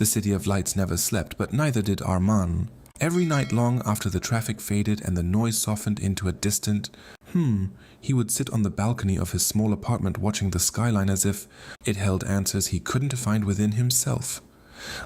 The city of lights never slept, but neither did Armaan. Every night long after the traffic faded and the noise softened into a distant he would sit on the balcony of his small apartment watching the skyline as if it held answers he couldn't find within himself.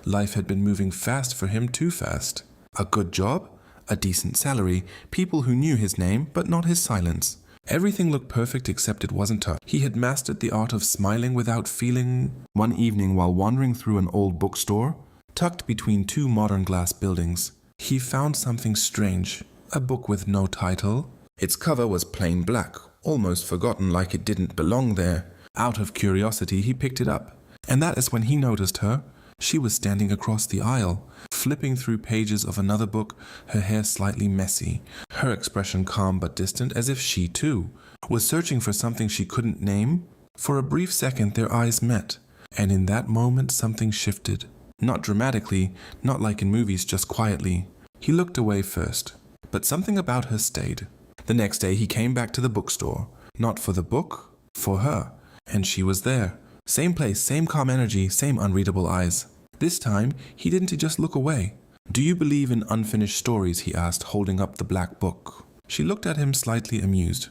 Life had been moving fast for him, too fast. A good job, a decent salary, people who knew his name but not his silence. Everything looked perfect except it wasn't her. He had mastered the art of smiling without feeling. One evening while wandering through an old bookstore, tucked between two modern glass buildings, he found something strange, a book with no title. Its cover was plain black, almost forgotten like it didn't belong there. Out of curiosity, he picked it up. And that is when he noticed her. She was standing across the aisle, flipping through pages of another book, her hair slightly messy, her expression calm but distant, as if she, too, was searching for something she couldn't name. For a brief second their eyes met, and in that moment something shifted. Not dramatically, not like in movies, just quietly. He looked away first, but something about her stayed. The next day he came back to the bookstore, not for the book, for her, and she was there. Same place, same calm energy, same unreadable eyes. This time, he didn't just look away. "Do you believe in unfinished stories?" he asked, holding up the black book. She looked at him slightly amused.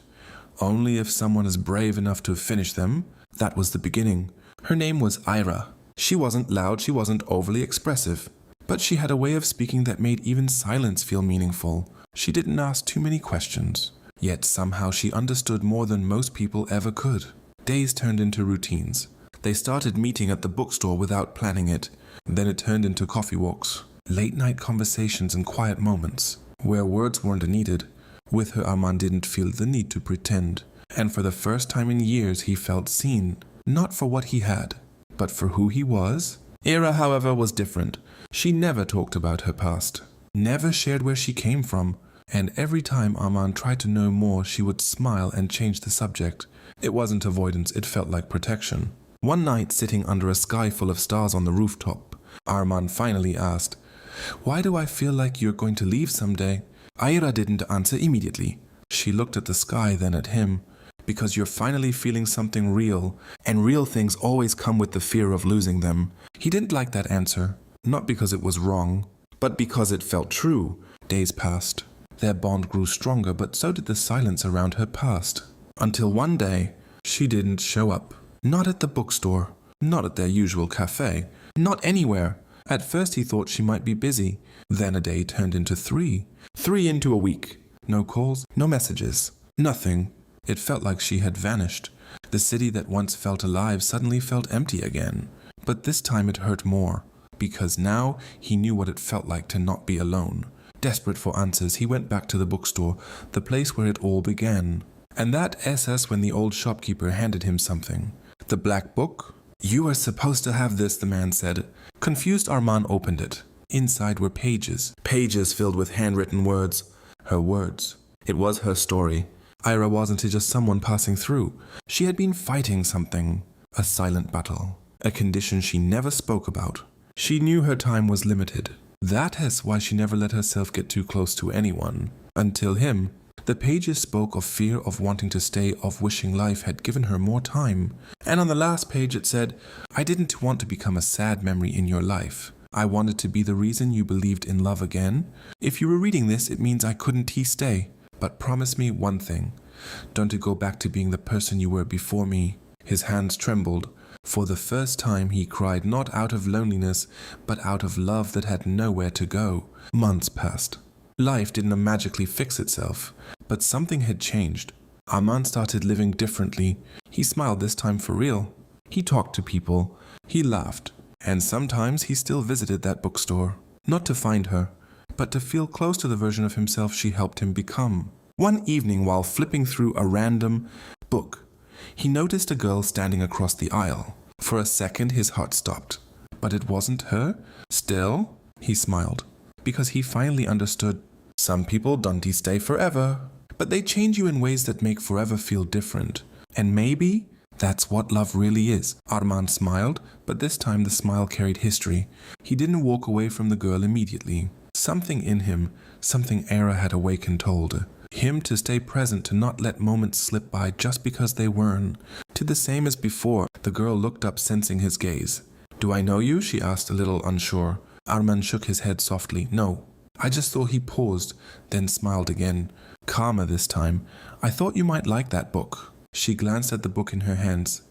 "Only if someone is brave enough to finish them." That was the beginning. Her name was Aira. She wasn't loud, she wasn't overly expressive, but she had a way of speaking that made even silence feel meaningful. She didn't ask too many questions, yet somehow she understood more than most people ever could. Days turned into routines. They started meeting at the bookstore without planning it. Then it turned into coffee walks, late-night conversations and quiet moments, where words weren't needed. With her, Armaan didn't feel the need to pretend. And for the first time in years, he felt seen, not for what he had, but for who he was. Aira, however, was different. She never talked about her past, never shared where she came from, and every time Armaan tried to know more, she would smile and change the subject. It wasn't avoidance, it felt like protection. One night, sitting under a sky full of stars on the rooftop, Armaan finally asked, "Why do I feel like you're going to leave someday?" Aira didn't answer immediately. She looked at the sky, then at him. "Because you're finally feeling something real, and real things always come with the fear of losing them." He didn't like that answer, not because it was wrong, but because it felt true. Days passed. Their bond grew stronger, but so did the silence around her past. Until one day, she didn't show up. Not at the bookstore, not at their usual cafe, not anywhere. At first he thought she might be busy. Then a day turned into three. 3 into a week. No calls, no messages, nothing. It felt like she had vanished. The city that once felt alive suddenly felt empty again. But this time it hurt more, because now he knew what it felt like to not be alone. Desperate for answers, he went back to the bookstore, the place where it all began. And that SS when the old shopkeeper handed him something. The black book? "You are supposed to have this," the man said. Confused, Armaan opened it. Inside were pages. Pages filled with handwritten words. Her words. It was her story. Aira wasn't just someone passing through. She had been fighting something. A silent battle. A condition she never spoke about. She knew her time was limited. That is why she never let herself get too close to anyone. Until him. The pages spoke of fear, of wanting to stay, of wishing life had given her more time. And on the last page it said, "I didn't want to become a sad memory in your life. I wanted to be the reason you believed in love again. If you were reading this, it means I couldn't stay. But promise me one thing. Don't go back to being the person you were before me." His hands trembled. For the first time he cried, not out of loneliness, but out of love that had nowhere to go. Months passed. Life didn't magically fix itself, but something had changed. Armaan started living differently. He smiled this time for real. He talked to people. He laughed. And sometimes he still visited that bookstore. Not to find her, but to feel close to the version of himself she helped him become. One evening while flipping through a random book, he noticed a girl standing across the aisle. For a second his heart stopped. But it wasn't her? Still, he smiled. Because he finally understood. Some people don't stay forever, but they change you in ways that make forever feel different. And maybe that's what love really is. Armaan smiled, but this time the smile carried history. He didn't walk away from the girl immediately. Something in him, something Aira had awakened told him to stay present, to not let moments slip by just because they weren't. To the same as before, the girl looked up, sensing his gaze. Do I know you? She asked, a little unsure. Armaan shook his head softly. No. I just thought. He paused, then smiled again, calmer this time. I thought you might like that book. She glanced at the book in her hands.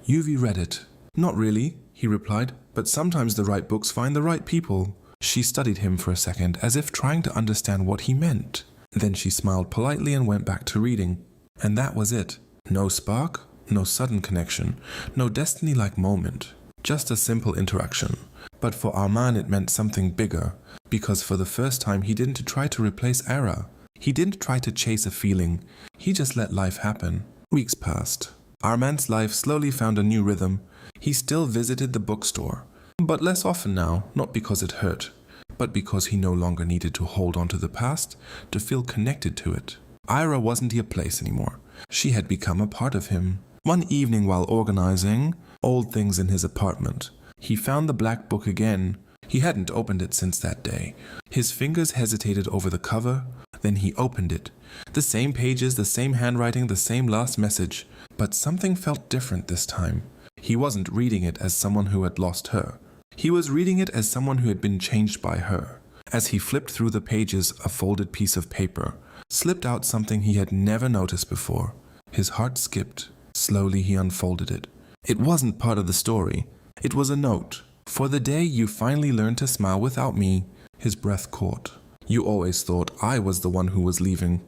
You've read it. Not really, he replied, but sometimes the right books find the right people. She studied him for a second, as if trying to understand what he meant. Then she smiled politely and went back to reading. And that was it. No spark, no sudden connection, no destiny-like moment. Just a simple interaction. But for Armaan it meant something bigger, because for the first time he didn't try to replace Aira. He didn't try to chase a feeling. He just let life happen. Weeks passed. Armaan's life slowly found a new rhythm. He still visited the bookstore, but less often now, not because it hurt, but because he no longer needed to hold on to the past, to feel connected to it. Aira wasn't a place anymore. She had become a part of him. One evening while organizing old things in his apartment, he found the black book again. He hadn't opened it since that day. His fingers hesitated over the cover, then he opened it. The same pages, the same handwriting, the same last message, but something felt different this time. He wasn't reading it as someone who had lost her. He was reading it as someone who had been changed by her. As he flipped through the pages, a folded piece of paper slipped out something he had never noticed before. His heart skipped. Slowly he unfolded it. It wasn't part of the story. It was a note. For the day you finally learned to smile without me. His breath caught. You always thought I was the one who was leaving.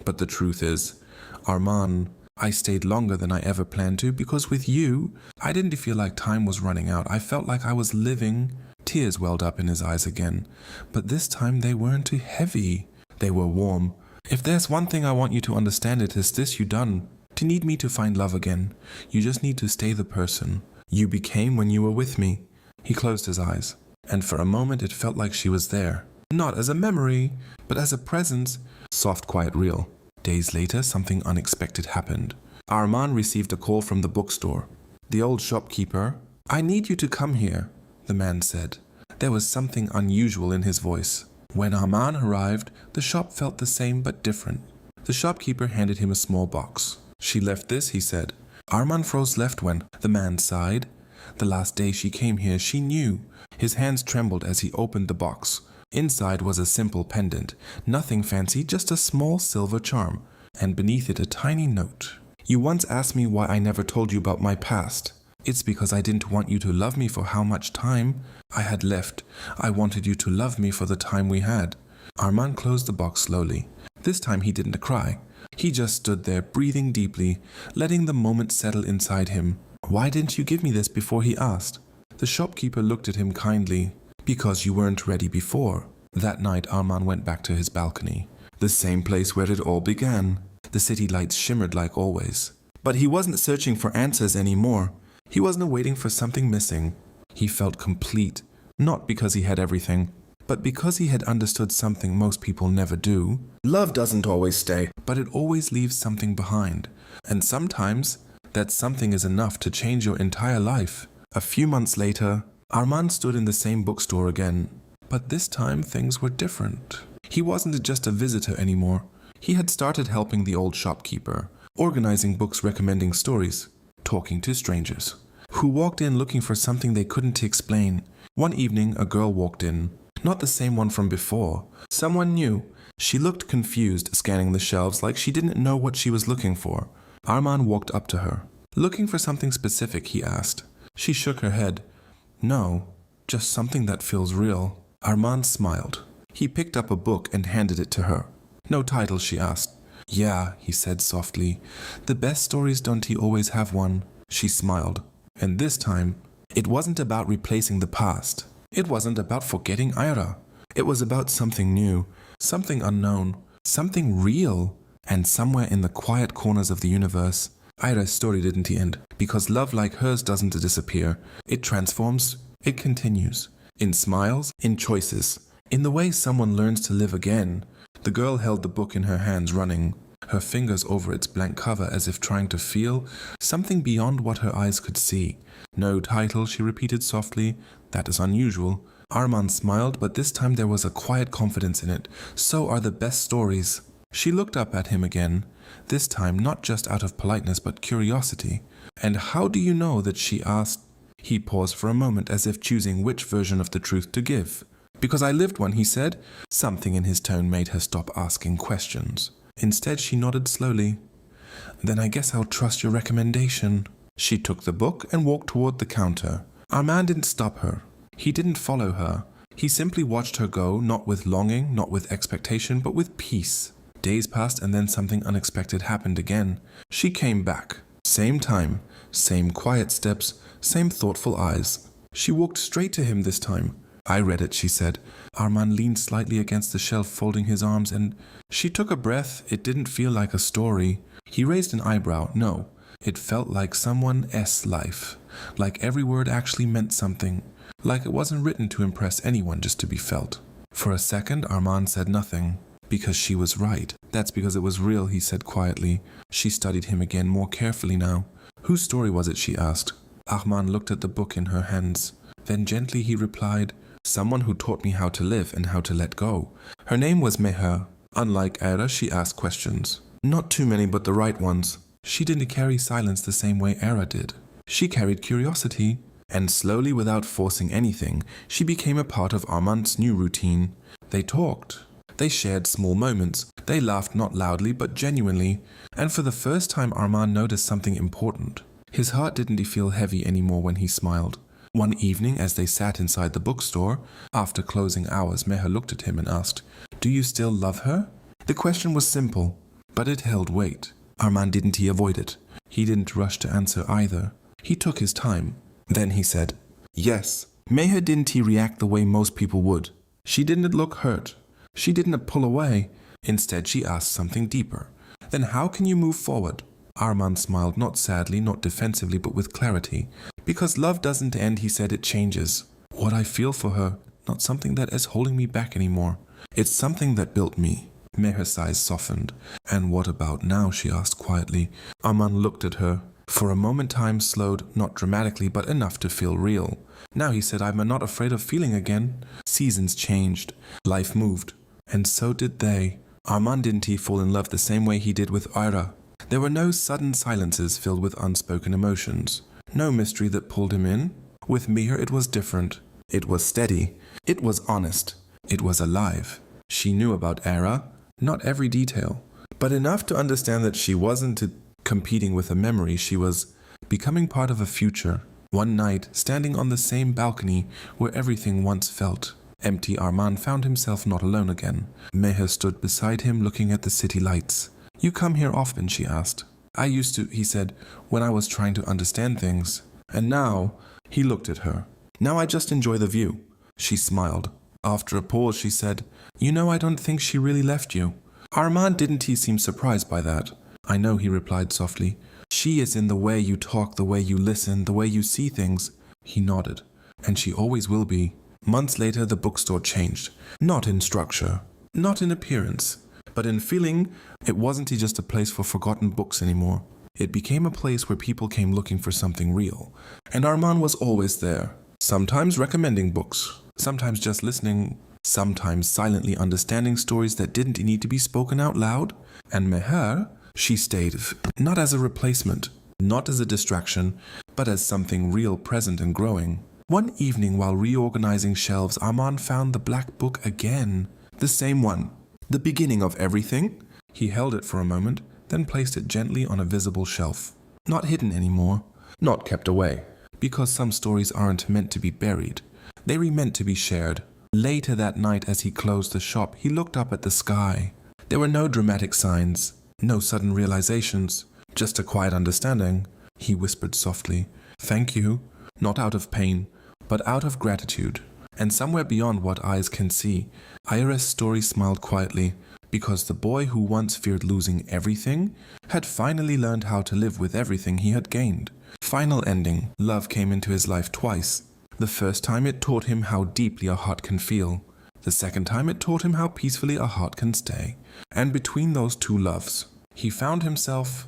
But the truth is, Armaan, I stayed longer than I ever planned to because with you, I didn't feel like time was running out. I felt like I was living. Tears welled up in his eyes again. But this time they weren't too heavy. They were warm. If there's one thing I want you to understand, it is this: you done. To need me to find love again. You just need to stay the person you became when you were with me. He closed his eyes, and for a moment it felt like she was there. Not as a memory, but as a presence. Soft, quiet, real. Days later, something unexpected happened. Armaan received a call from the bookstore. The old shopkeeper. I need you to come here, the man said. There was something unusual in his voice. When Armaan arrived, the shop felt the same but different. The shopkeeper handed him a small box. She left this, he said. Armaan froze. Left when? The man sighed. The last day she came here, she knew. His hands trembled as he opened the box. Inside was a simple pendant, nothing fancy, just a small silver charm, and beneath it a tiny note. You once asked me why I never told you about my past. It's because I didn't want you to love me for how much time I had left. I wanted you to love me for the time we had. Armaan closed the box slowly. This time he didn't cry. He just stood there, breathing deeply, letting the moment settle inside him. Why didn't you give me this before? He asked. The shopkeeper looked at him kindly. Because you weren't ready before. That night Armaan went back to his balcony. The same place where it all began. The city lights shimmered like always. But he wasn't searching for answers anymore. He wasn't waiting for something missing. He felt complete, not because he had everything, but because he had understood something most people never do. Love doesn't always stay, but it always leaves something behind. And sometimes that something is enough to change your entire life. A few months later, Armaan stood in the same bookstore again, but this time things were different. He wasn't just a visitor anymore. He had started helping the old shopkeeper, organizing books, recommending stories, talking to strangers, who walked in looking for something they couldn't explain. One evening, a girl walked in, not the same one from before, someone new. She looked confused, scanning the shelves like she didn't know what she was looking for. Armaan walked up to her. Looking for something specific, he asked. She shook her head. No, just something that feels real. Armaan smiled. He picked up a book and handed it to her. No title, she asked. Yeah, he said softly. The best stories don't always have one. She smiled. And this time, it wasn't about replacing the past. It wasn't about forgetting Aira. It was about something new, something unknown, something real. And somewhere in the quiet corners of the universe, Aira's story didn't end, because love like hers doesn't disappear. It transforms, it continues. In smiles, in choices, in the way someone learns to live again. The girl held the book in her hands, running her fingers over its blank cover as if trying to feel something beyond what her eyes could see. No title, she repeated softly. That is unusual. Armaan smiled, but this time there was a quiet confidence in it. So are the best stories. She looked up at him again, this time not just out of politeness but curiosity. And how do you know that? She asked. He paused for a moment as if choosing which version of the truth to give. Because I lived one, he said. Something in his tone made her stop asking questions. Instead, she nodded slowly. Then I guess I'll trust your recommendation. She took the book and walked toward the counter. Armaan didn't stop her. He didn't follow her. He simply watched her go, not with longing, not with expectation, but with peace. Days passed and then something unexpected happened again. She came back. Same time, same quiet steps, same thoughtful eyes. She walked straight to him this time. I read it, she said. Armaan leaned slightly against the shelf, folding his arms, and she took a breath. It didn't feel like a story. He raised an eyebrow. No, it felt like someone's life. Like every word actually meant something. Like it wasn't written to impress anyone, just to be felt. For a second, Armaan said nothing. Because she was right. That's because it was real, he said quietly. She studied him again more carefully now. Whose story was it, she asked. Armaan looked at the book in her hands. Then gently he replied, someone who taught me how to live and how to let go. Her name was Meher. Unlike Aira, she asked questions. Not too many, but the right ones. She didn't carry silence the same way Aira did. She carried curiosity. And slowly, without forcing anything, she became a part of Armaan's new routine. They talked. They shared small moments. They laughed not loudly but genuinely. And for the first time, Armaan noticed something important. His heart didn't feel heavy anymore when he smiled. One evening, as they sat inside the bookstore, after closing hours, Meher looked at him and asked, "Do you still love her?" The question was simple, but it held weight. Armaan didn't avoid it. He didn't rush to answer either. He took his time. Then he said, "Yes." Meher didn't react the way most people would. She didn't look hurt. She didn't pull away. Instead, she asked something deeper. "Then how can you move forward?" Armaan smiled, not sadly, not defensively, but with clarity. "Because love doesn't end," he said, "it changes. What I feel for her, not something that is holding me back anymore. It's something that built me." Meher's eyes softened. "And what about now?" she asked quietly. Armaan looked at her. For a moment time slowed, not dramatically, but enough to feel real. Now he said, "I'm not afraid of feeling again." Seasons changed. Life moved. And so did they. Armaan didn't fall in love the same way he did with Aira. There were no sudden silences filled with unspoken emotions. No mystery that pulled him in. With Meher it was different. It was steady. It was honest. It was alive. She knew about Aira, not every detail, but enough to understand that she wasn't competing with a memory. She was becoming part of a future. One night, standing on the same balcony where everything once felt empty, Armaan found himself not alone again. Meher stood beside him looking at the city lights. "You come here often?" she asked. "I used to," he said, "when I was trying to understand things. And now," he looked at her, "now I just enjoy the view." She smiled. After a pause, she said, "You know, I don't think she really left you." Armaan didn't seem surprised by that. "I know," he replied softly. "She is in the way you talk, the way you listen, the way you see things." He nodded. "And she always will be." Months later, the bookstore changed. Not in structure, not in appearance, but in feeling. It wasn't just a place for forgotten books anymore. It became a place where people came looking for something real. And Armaan was always there. Sometimes recommending books, sometimes just listening, sometimes silently understanding stories that didn't need to be spoken out loud. And Meher, she stayed, not as a replacement, not as a distraction, but as something real, present and growing. One evening while reorganizing shelves, Armaan found the black book again. The same one. The beginning of everything. He held it for a moment, then placed it gently on a visible shelf. Not hidden anymore, not kept away. Because some stories aren't meant to be buried. They were meant to be shared. Later that night, as he closed the shop, he looked up at the sky. There were no dramatic signs, no sudden realizations, just a quiet understanding. He whispered softly, "Thank you," not out of pain, but out of gratitude. And somewhere beyond what eyes can see, Aira's story smiled quietly, because the boy who once feared losing everything had finally learned how to live with everything he had gained. Final ending. Love came into his life twice. The first time it taught him how deeply a heart can feel. The second time it taught him how peacefully a heart can stay. And between those two loves, he found himself